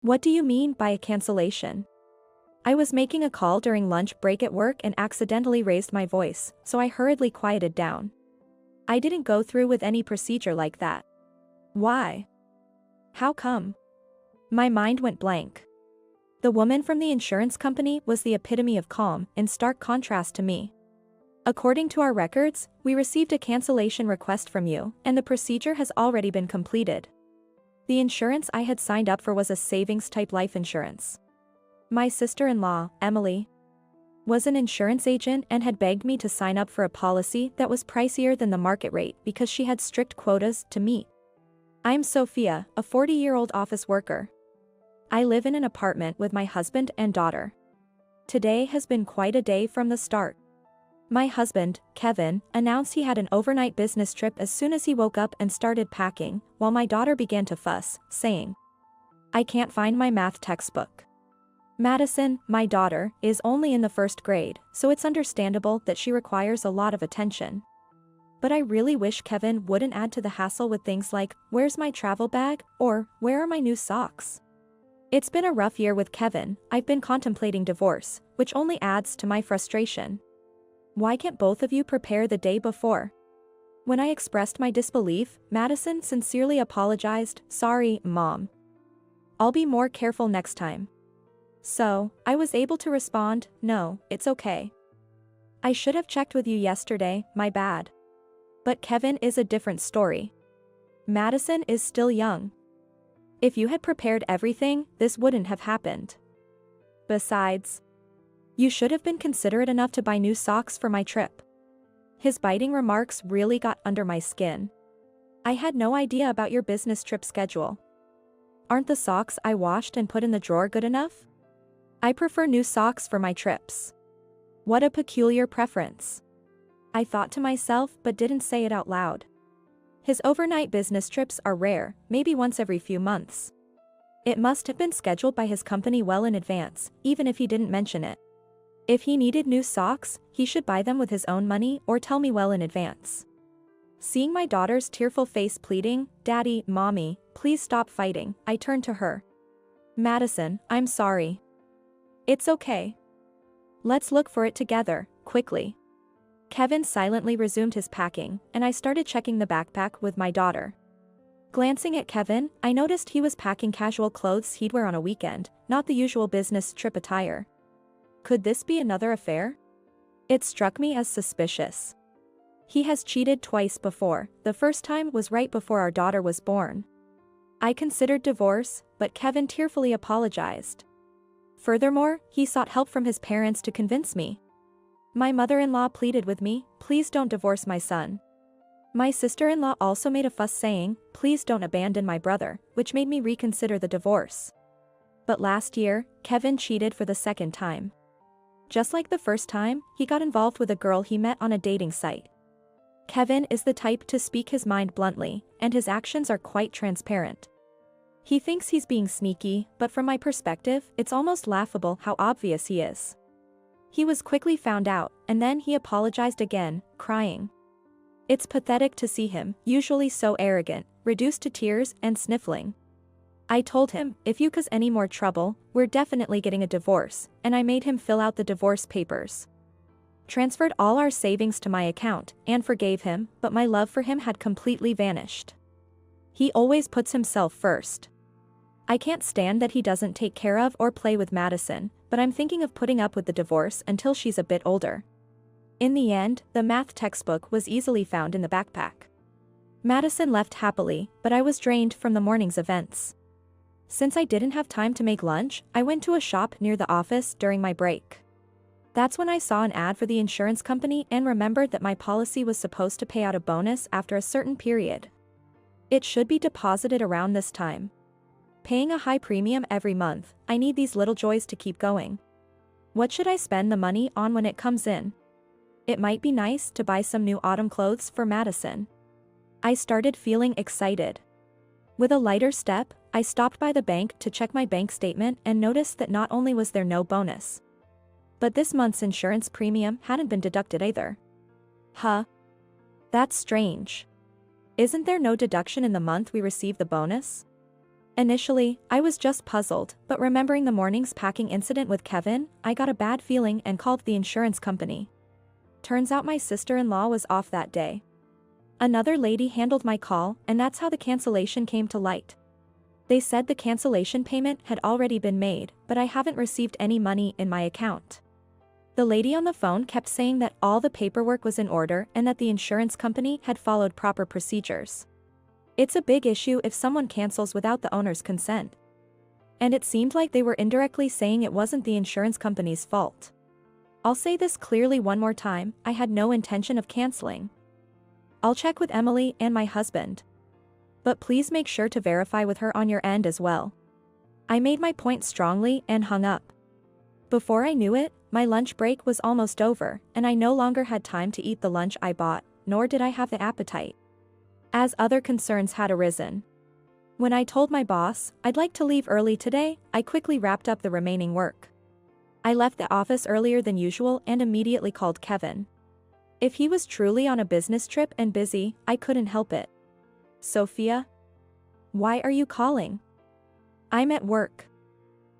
What do you mean by a cancellation? I was making a call during lunch break at work and accidentally raised my voice, so I hurriedly quieted down. I didn't go through with any procedure like that. Why? How come? My mind went blank. The woman from the insurance company was the epitome of calm, in stark contrast to me. According to our records, we received a cancellation request from you, and the procedure has already been completed. The insurance I had signed up for was a savings-type life insurance. My sister-in-law, Emily, was an insurance agent and had begged me to sign up for a policy that was pricier than the market rate because she had strict quotas to meet. I'm Sophia, a 40-year-old office worker. I live in an apartment with my husband and daughter. Today has been quite a day from the start. My husband, Kevin, announced he had an overnight business trip as soon as he woke up and started packing, while my daughter began to fuss, saying, "I can't find my math textbook." Madison, my daughter, is only in the first grade, so it's understandable that she requires a lot of attention. But I really wish Kevin wouldn't add to the hassle with things like, "Where's my travel bag?" or "Where are my new socks?" It's been a rough year with Kevin. I've been contemplating divorce, which only adds to my frustration. Why can't both of you prepare the day before? When I expressed my disbelief, Madison sincerely apologized, "Sorry, Mom. I'll be more careful next time." So, I was able to respond, "No, it's okay. I should have checked with you yesterday, my bad." But Kevin is a different story. Madison is still young. If you had prepared everything, this wouldn't have happened. Besides, you should have been considerate enough to buy new socks for my trip. His biting remarks really got under my skin. I had no idea about your business trip schedule. Aren't the socks I washed and put in the drawer good enough? I prefer new socks for my trips. What a peculiar preference. I thought to myself but didn't say it out loud. His overnight business trips are rare, maybe once every few months. It must have been scheduled by his company well in advance, even if he didn't mention it. If he needed new socks, he should buy them with his own money or tell me well in advance. Seeing my daughter's tearful face pleading, "Daddy, Mommy, please stop fighting," I turned to her. "Madison, I'm sorry. It's okay. Let's look for it together, quickly." Kevin silently resumed his packing, and I started checking the backpack with my daughter. Glancing at Kevin, I noticed he was packing casual clothes he'd wear on a weekend, not the usual business trip attire. Could this be another affair? It struck me as suspicious. He has cheated twice before. The first time was right before our daughter was born. I considered divorce, but Kevin tearfully apologized. Furthermore, he sought help from his parents to convince me. My mother-in-law pleaded with me, "Please don't divorce my son." My sister-in-law also made a fuss saying, "Please don't abandon my brother," which made me reconsider the divorce. But last year, Kevin cheated for the second time. Just like the first time, he got involved with a girl he met on a dating site. Kevin is the type to speak his mind bluntly, and his actions are quite transparent. He thinks he's being sneaky, but from my perspective, it's almost laughable how obvious he is. He was quickly found out, and then he apologized again, crying. It's pathetic to see him, usually so arrogant, reduced to tears and sniffling. I told him, "If you cause any more trouble, we're definitely getting a divorce," and I made him fill out the divorce papers. Transferred all our savings to my account, and forgave him, but my love for him had completely vanished. He always puts himself first. I can't stand that he doesn't take care of or play with Madison, but I'm thinking of putting up with the divorce until she's a bit older. In the end, the math textbook was easily found in the backpack. Madison left happily, but I was drained from the morning's events. Since I didn't have time to make lunch, I went to a shop near the office during my break. That's when I saw an ad for the insurance company and remembered that my policy was supposed to pay out a bonus after a certain period. It should be deposited around this time. Paying a high premium every month, I need these little joys to keep going. What should I spend the money on when it comes in? It might be nice to buy some new autumn clothes for Madison. I started feeling excited. With a lighter step, I stopped by the bank to check my bank statement and noticed that not only was there no bonus, but this month's insurance premium hadn't been deducted either. Huh? That's strange. Isn't there no deduction in the month we receive the bonus? Initially, I was just puzzled, but remembering the morning's packing incident with Kevin, I got a bad feeling and called the insurance company. Turns out my sister-in-law was off that day. Another lady handled my call, and that's how the cancellation came to light. They said the cancellation payment had already been made, but I haven't received any money in my account. The lady on the phone kept saying that all the paperwork was in order and that the insurance company had followed proper procedures. It's a big issue if someone cancels without the owner's consent. And it seemed like they were indirectly saying it wasn't the insurance company's fault. I'll say this clearly one more time, I had no intention of canceling. I'll check with Emily and my husband. But please make sure to verify with her on your end as well. I made my point strongly and hung up. Before I knew it, my lunch break was almost over, and I no longer had time to eat the lunch I bought, nor did I have the appetite, as other concerns had arisen. When I told my boss I'd like to leave early today, I quickly wrapped up the remaining work. I left the office earlier than usual and immediately called Kevin. If he was truly on a business trip and busy, I couldn't help it. Sophia? Why are you calling? I'm at work.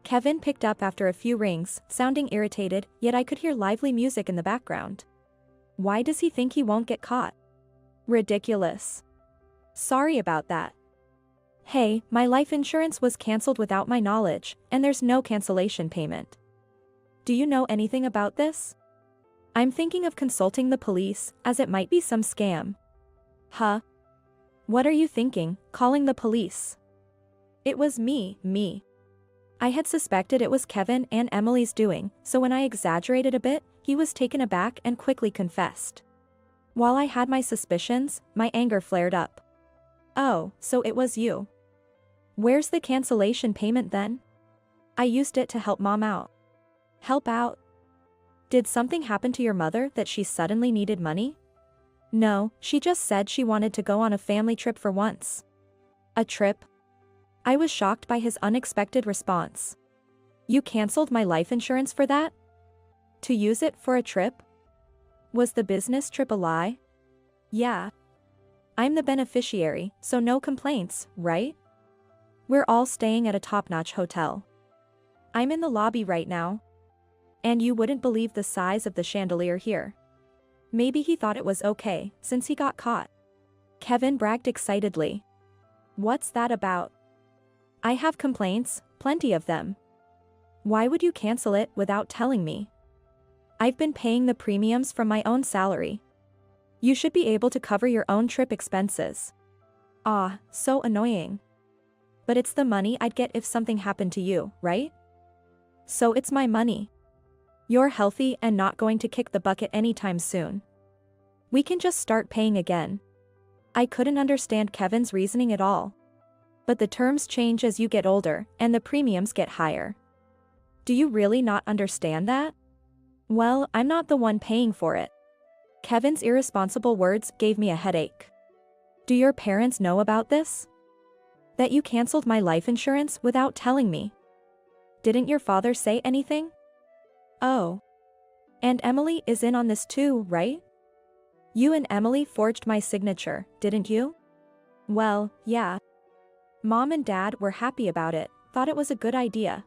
Kevin picked up after a few rings, sounding irritated, yet I could hear lively music in the background. Why does he think he won't get caught? Ridiculous. Sorry about that. Hey, my life insurance was cancelled without my knowledge, and there's no cancellation payment. Do you know anything about this? I'm thinking of consulting the police, as it might be some scam. Huh? What are you thinking, calling the police? It was me. I had suspected it was Kevin and Emily's doing, so when I exaggerated a bit, he was taken aback and quickly confessed. While I had my suspicions, my anger flared up. Oh, so it was you. Where's the cancellation payment then? I used it to help Mom out. Help out? Did something happen to your mother that she suddenly needed money? No, she just said she wanted to go on a family trip for once. A trip? I was shocked by his unexpected response. You canceled my life insurance for that? To use it for a trip? Was the business trip a lie? Yeah. I'm the beneficiary, so no complaints, right? We're all staying at a top-notch hotel. I'm in the lobby right now. And you wouldn't believe the size of the chandelier here. Maybe he thought it was okay, since he got caught. Kevin bragged excitedly. What's that about? I have complaints, plenty of them. Why would you cancel it without telling me? I've been paying the premiums from my own salary. You should be able to cover your own trip expenses. Ah, so annoying. But it's the money I'd get if something happened to you, right? So it's my money. You're healthy and not going to kick the bucket anytime soon. We can just start paying again. I couldn't understand Kevin's reasoning at all. But the terms change as you get older, and the premiums get higher. Do you really not understand that? Well, I'm not the one paying for it. Kevin's irresponsible words gave me a headache. Do your parents know about this? That you canceled my life insurance without telling me? Didn't your father say anything? Oh. And Emily is in on this too, right? You and Emily forged my signature, didn't you? Well, yeah. Mom and Dad were happy about it, thought it was a good idea.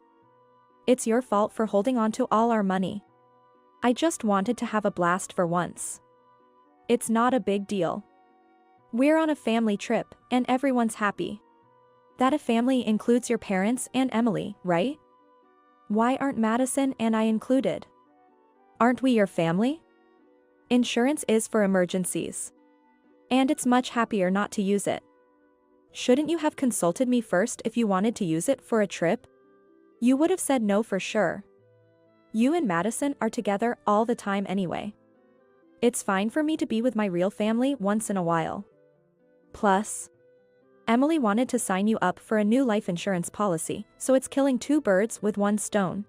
It's your fault for holding on to all our money. I just wanted to have a blast for once. It's not a big deal. We're on a family trip, and everyone's happy. That a family includes your parents and Emily, right? Why aren't Madison and I included? Aren't we your family? Insurance is for emergencies. And it's much happier not to use it. Shouldn't you have consulted me first if you wanted to use it for a trip? You would have said no for sure. You and Madison are together all the time anyway. It's fine for me to be with my real family once in a while. Plus, Emily wanted to sign you up for a new life insurance policy, so it's killing two birds with one stone.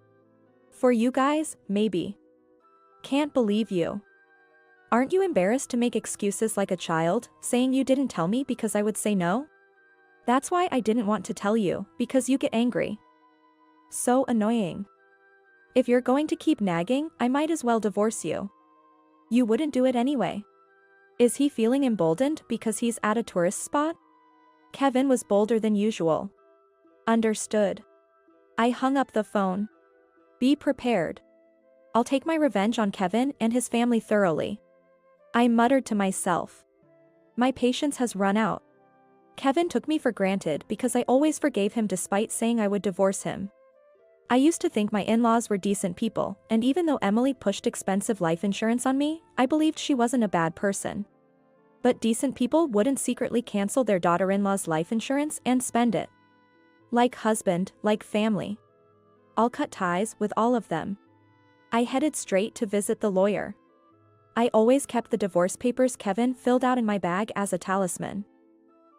For you guys, maybe. Can't believe you. Aren't you embarrassed to make excuses like a child, saying you didn't tell me because I would say no? That's why I didn't want to tell you, because you get angry. So annoying. If you're going to keep nagging, I might as well divorce you. You wouldn't do it anyway. Is he feeling emboldened because he's at a tourist spot? Kevin was bolder than usual. Understood. I hung up the phone. Be prepared. I'll take my revenge on Kevin and his family thoroughly. I muttered to myself. My patience has run out. Kevin took me for granted because I always forgave him despite saying I would divorce him. I used to think my in-laws were decent people, and even though Emily pushed expensive life insurance on me, I believed she wasn't a bad person. But decent people wouldn't secretly cancel their daughter-in-law's life insurance and spend it. Like husband, like family. I'll cut ties with all of them. I headed straight to visit the lawyer. I always kept the divorce papers Kevin filled out in my bag as a talisman.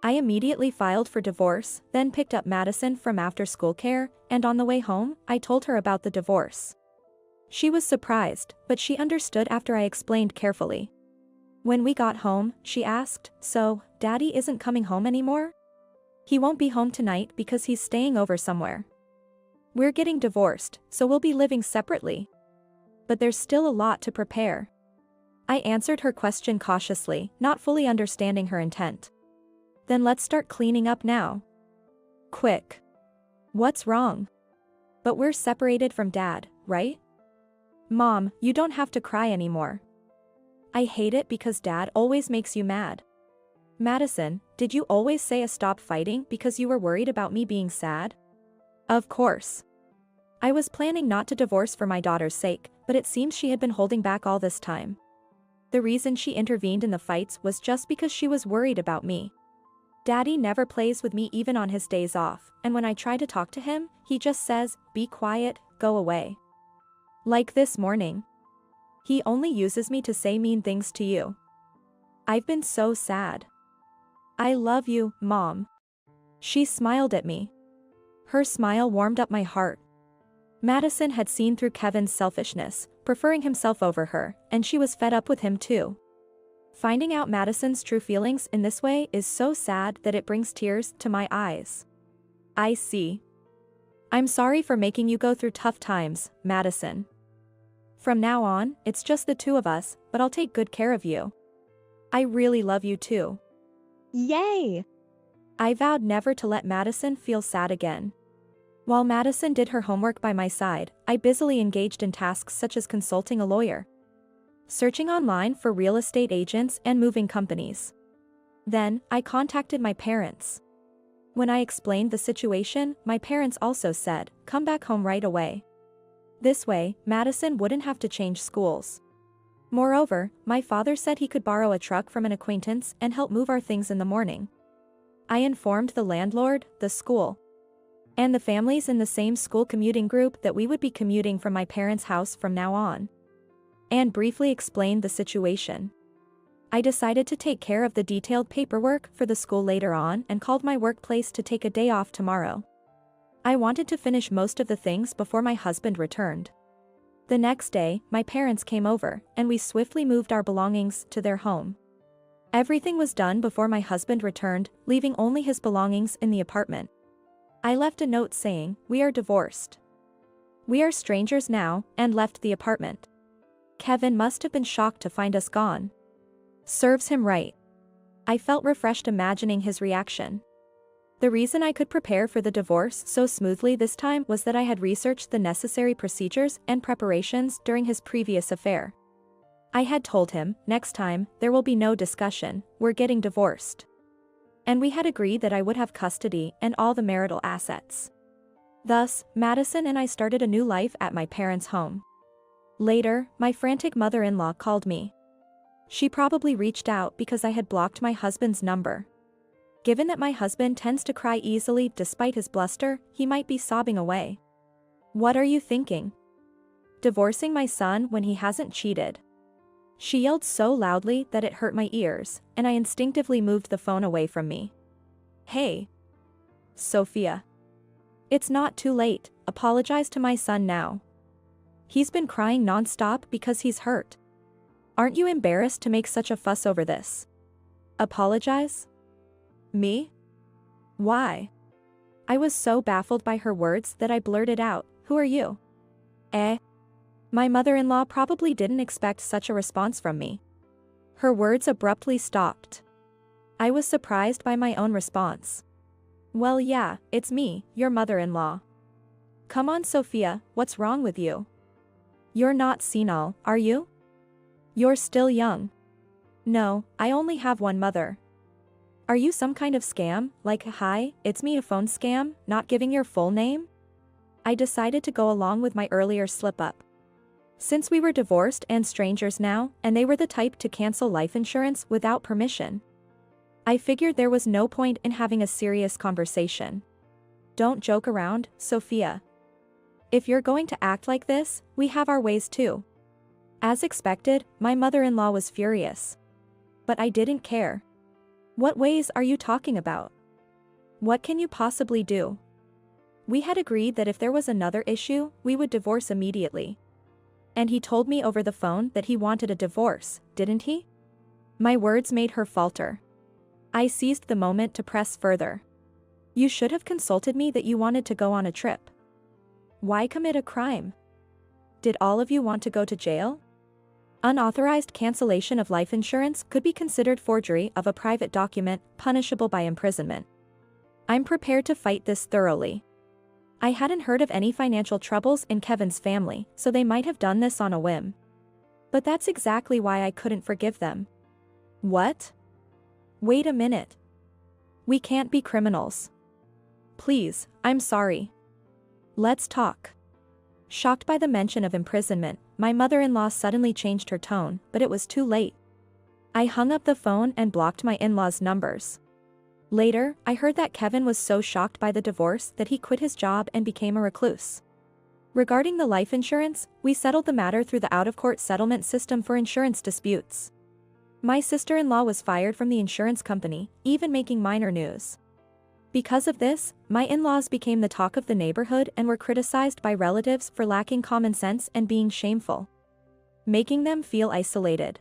I immediately filed for divorce, then picked up Madison from after-school care, and on the way home, I told her about the divorce. She was surprised, but she understood after I explained carefully. When we got home, she asked, "So, Daddy isn't coming home anymore?" "He won't be home tonight because he's staying over somewhere. We're getting divorced, so we'll be living separately. But there's still a lot to prepare." I answered her question cautiously, not fully understanding her intent. "Then let's start cleaning up now. Quick." "What's wrong?" "But we're separated from Dad, right?" "Mom, you don't have to cry anymore." "I hate it because Dad always makes you mad." "Madison, did you always say a stop fighting because you were worried about me being sad?" "Of course. I was planning not to divorce for my daughter's sake, but it seems she had been holding back all this time. The reason she intervened in the fights was just because she was worried about me. Daddy never plays with me even on his days off, and when I try to talk to him, he just says, 'Be quiet, go away.' Like this morning. He only uses me to say mean things to you. I've been so sad." "I love you, Mom." She smiled at me. Her smile warmed up my heart. Madison had seen through Kevin's selfishness, preferring himself over her, and she was fed up with him too. Finding out Madison's true feelings in this way is so sad that it brings tears to my eyes. "I see. I'm sorry for making you go through tough times, Madison. From now on, it's just the two of us, but I'll take good care of you. I really love you too." Yay! I vowed never to let Madison feel sad again. While Madison did her homework by my side, I busily engaged in tasks such as consulting a lawyer, searching online for real estate agents and moving companies. Then, I contacted my parents. When I explained the situation, my parents also said, "Come back home right away." This way, Madison wouldn't have to change schools. Moreover, my father said he could borrow a truck from an acquaintance and help move our things in the morning. I informed the landlord, the school, and the families in the same school commuting group that we would be commuting from my parents' house from now on, and briefly explained the situation. I decided to take care of the detailed paperwork for the school later on and called my workplace to take a day off tomorrow. I wanted to finish most of the things before my husband returned. The next day, my parents came over, and we swiftly moved our belongings to their home. Everything was done before my husband returned, leaving only his belongings in the apartment. I left a note saying, "We are divorced. We are strangers now," and left the apartment. Kevin must have been shocked to find us gone. Serves him right. I felt refreshed imagining his reaction. The reason I could prepare for the divorce so smoothly this time was that I had researched the necessary procedures and preparations during his previous affair. I had told him, "Next time, there will be no discussion, we're getting divorced." And we had agreed that I would have custody and all the marital assets. Thus, Madison and I started a new life at my parents' home. Later, my frantic mother-in-law called me. She probably reached out because I had blocked my husband's number. Given that my husband tends to cry easily despite his bluster, he might be sobbing away. "What are you thinking? Divorcing my son when he hasn't cheated?" She yelled so loudly that it hurt my ears, and I instinctively moved the phone away from me. "Hey, Sophia. It's not too late, apologize to my son now. He's been crying non-stop because he's hurt. Aren't you embarrassed to make such a fuss over this? Apologize? Me? Why?" I was so baffled by her words that I blurted out, "Who are you?" My mother-in-law probably didn't expect such a response from me. Her words abruptly stopped. I was surprised by my own response. Well, yeah, it's me, your mother-in-law. Come on, Sophia, what's wrong with you? You're not senile, are you? You're still young. No, I only have one mother. Are you some kind of scam, like hi, it's me, a phone scam, not giving your full name? I decided to go along with my earlier slip-up. Since we were divorced and strangers now, and they were the type to cancel life insurance without permission, I figured there was no point in having a serious conversation. Don't joke around, Sophia. If you're going to act like this, we have our ways too. As expected, my mother-in-law was furious. But I didn't care. What ways are you talking about? What can you possibly do? We had agreed that if there was another issue, we would divorce immediately. And he told me over the phone that he wanted a divorce, didn't he? My words made her falter. I seized the moment to press further. You should have consulted me that you wanted to go on a trip. Why commit a crime? Did all of you want to go to jail? Unauthorized cancellation of life insurance could be considered forgery of a private document, punishable by imprisonment. I'm prepared to fight this thoroughly. I hadn't heard of any financial troubles in Kevin's family, so they might have done this on a whim. But that's exactly why I couldn't forgive them. What? Wait a minute. We can't be criminals. Please, I'm sorry. Let's talk. Shocked by the mention of imprisonment, my mother-in-law suddenly changed her tone, but it was too late. I hung up the phone and blocked my in-laws' numbers. Later, I heard that Kevin was so shocked by the divorce that he quit his job and became a recluse. Regarding the life insurance, we settled the matter through the out-of-court settlement system for insurance disputes. My sister-in-law was fired from the insurance company, even making minor news. Because of this, my in-laws became the talk of the neighborhood and were criticized by relatives for lacking common sense and being shameful, making them feel isolated.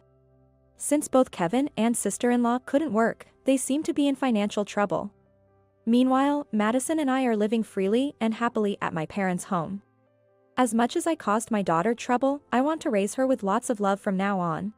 Since both Kevin and sister-in-law couldn't work, they seemed to be in financial trouble. Meanwhile, Madison and I are living freely and happily at my parents' home. As much as I caused my daughter trouble, I want to raise her with lots of love from now on.